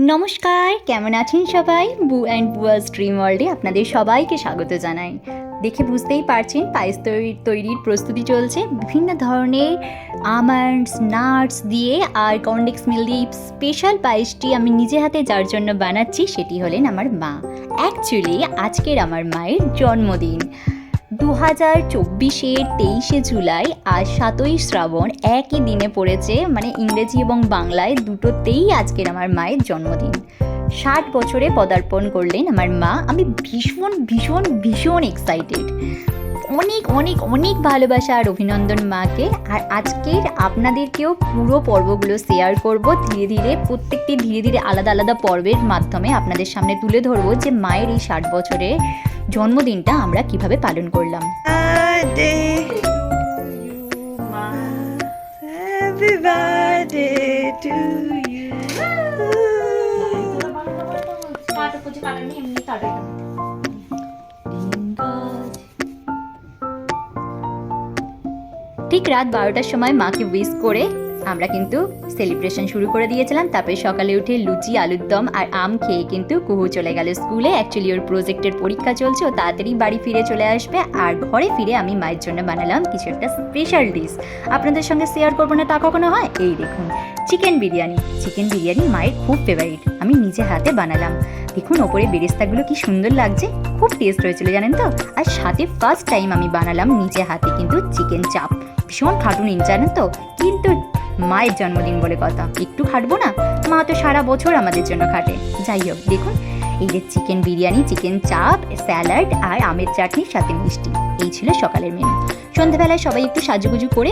নমস্কার, কেমন আছেন সবাই? বু অ্যান্ড বুয়াস ড্রিম ওয়ার্ল্ডে আপনাদের সবাইকে স্বাগত জানাই। দেখে বুঝতেই পারছেন পায়েস তৈরির প্রস্তুতি চলছে। বিভিন্ন ধরনের আমন্ডস, নাটস দিয়ে আর কর্নডেক্স মিল দিয়ে স্পেশাল পায়েসটি আমি নিজে হাতে যার জন্য বানাচ্ছি সেটি হলেন আমার মা। অ্যাকচুয়ালি আজকের আমার মায়ের জন্মদিন 2024-এর 23শে জুলাই আর 7ই শ্রাবণ একই দিনে পড়েছে, মানে ইংরেজি এবং বাংলায় দুটোতেই আজকের আমার মায়ের জন্মদিন। 60 বছরে পদার্পণ করলেন আমার মা। আমি ভীষণ ভীষণ ভীষণ এক্সাইটেড। অনেক অনেক অনেক ভালোবাসা আর অভিনন্দন মাকে। আর আজকের আপনাদেরকেও পুরো পর্বগুলো শেয়ার করব ধীরে ধীরে, প্রত্যেকটি ধীরে ধীরে আলাদা আলাদা পর্বের মাধ্যমে আপনাদের সামনে তুলে ধরবো যে মায়ের এই 60 বছরের জন্মদিনটা আমরা কিভাবে পালন করলাম। ঠিক রাত 12টার সময় মাকে উইশ করে আমরা কিন্তু সেলিব্রেশন শুরু করে দিয়েছিলাম। তারপরে সকালে উঠে লুচি, আলুর দম আর আম খেয়ে কিন্তু কুহু চলে গেল স্কুলে। অ্যাকচুয়ালি ওর প্রজেক্টের পরীক্ষা চলছে, ও তাড়াতাড়ি বাড়ি ফিরে চলে আসবে। আর ঘরে ফিরে আমি মায়ের জন্য বানালাম কিছু একটা স্পেশাল ডিশ। আপনাদের সঙ্গে শেয়ার করবো না তা কখনো হয়? এই দেখুন, চিকেন বিরিয়ানি। চিকেন বিরিয়ানি মায়ের খুব ফেভারিট, আমি নিজে হাতে বানালাম। দেখুন ওপরে বেরেস্তাগুলো কি সুন্দর লাগছে, খুব টেস্ট হয়েছিল জানেন তো। আর সাথে ফার্স্ট টাইম আমি বানালাম নিজে হাতে কিন্তু চিকেন চাপ। ভীষণ খাটুনি জানেন তো, কিন্তু মায়ের জন্মদিন বলে কথা, একটু খাটবো না? মা তো সারা বছর আমাদের জন্য খাটে। যাই হোক, দেখুন এই যে চিকেন বিরিয়ানি, চিকেন চাপ, স্যালাড আর আমের চাটনির সাথে মিষ্টি, এই ছিল সকালের মেনু। সন্ধ্যাবেলায় সবাই একটু সাজুগুজু করে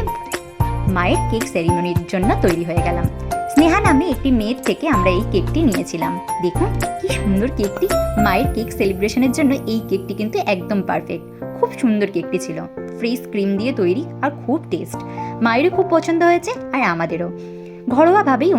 মায়ের কেক সেরিমনির জন্য তৈরি হয়ে গেলাম। স্নেহা নামে একটি মেয়ের থেকে আমরা এই কেকটি নিয়েছিলাম। দেখুন কি সুন্দর কেকটি। মায়ের কেক সেলিব্রেশনের জন্য এই কেকটি কিন্তু একদম পারফেক্ট। খুব সুন্দর কেকটি ছিল, ফ্রেশ ক্রিম দিয়ে তৈরি আর খুব টেস্ট। মায়েরও খুব পছন্দ হয়েছে আর আমাদেরও। ঘরোয়াভাবেই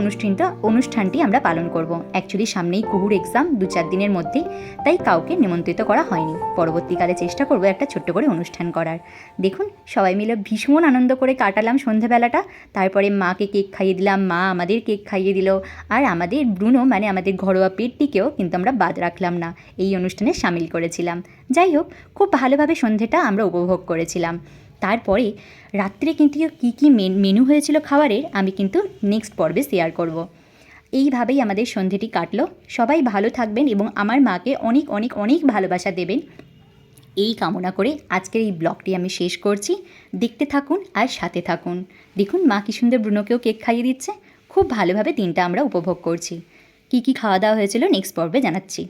অনুষ্ঠানটি আমরা পালন করব। অ্যাকচুয়ালি সামনেই কুহুর এক্সাম 2-4 দিনের মধ্যেই, তাই কাউকে নিমন্ত্রিত করা হয়নি। পরবর্তীকালে চেষ্টা করব একটা ছোট্ট করে অনুষ্ঠান করার। দেখুন সবাই মিলে ভীষণ আনন্দ করে কাটালাম সন্ধ্যাবেলাটা। তারপরে মাকে কেক খাইয়ে দিলাম, মা আমাদের কেক খাইয়ে দিল। আর আমাদের ব্রুনো মানে আমাদের ঘরোয়া পেটটিকেও কিন্তু আমরা বাদ রাখলাম না, এই অনুষ্ঠানে সামিল করেছিলাম। যাই হোক, খুব ভালোভাবে সন্ধেটা আমরা উপভোগ করেছিলাম। তারপরে রাত্রে কিন্তু কী কী মেনু হয়েছিল খাবারের আমি কিন্তু নেক্সট পর্বে শেয়ার করব। এইভাবেই আমাদের সন্ধেটি কাটলো। সবাই ভালো থাকবেন এবং আমার মাকে অনেক অনেক অনেক ভালোবাসা দেবেন, এই কামনা করে আজকের এই ব্লগটি আমি শেষ করছি। দেখতে থাকুন আর সাথে থাকুন। দেখুন মা কি সুন্দর ব্রুনোকেও কেক খাইয়ে দিচ্ছে। খুব ভালোভাবে দিনটা আমরা উপভোগ করছি। কী কী খাওয়া দাওয়া হয়েছিল নেক্সট পর্বে জানাচ্ছি।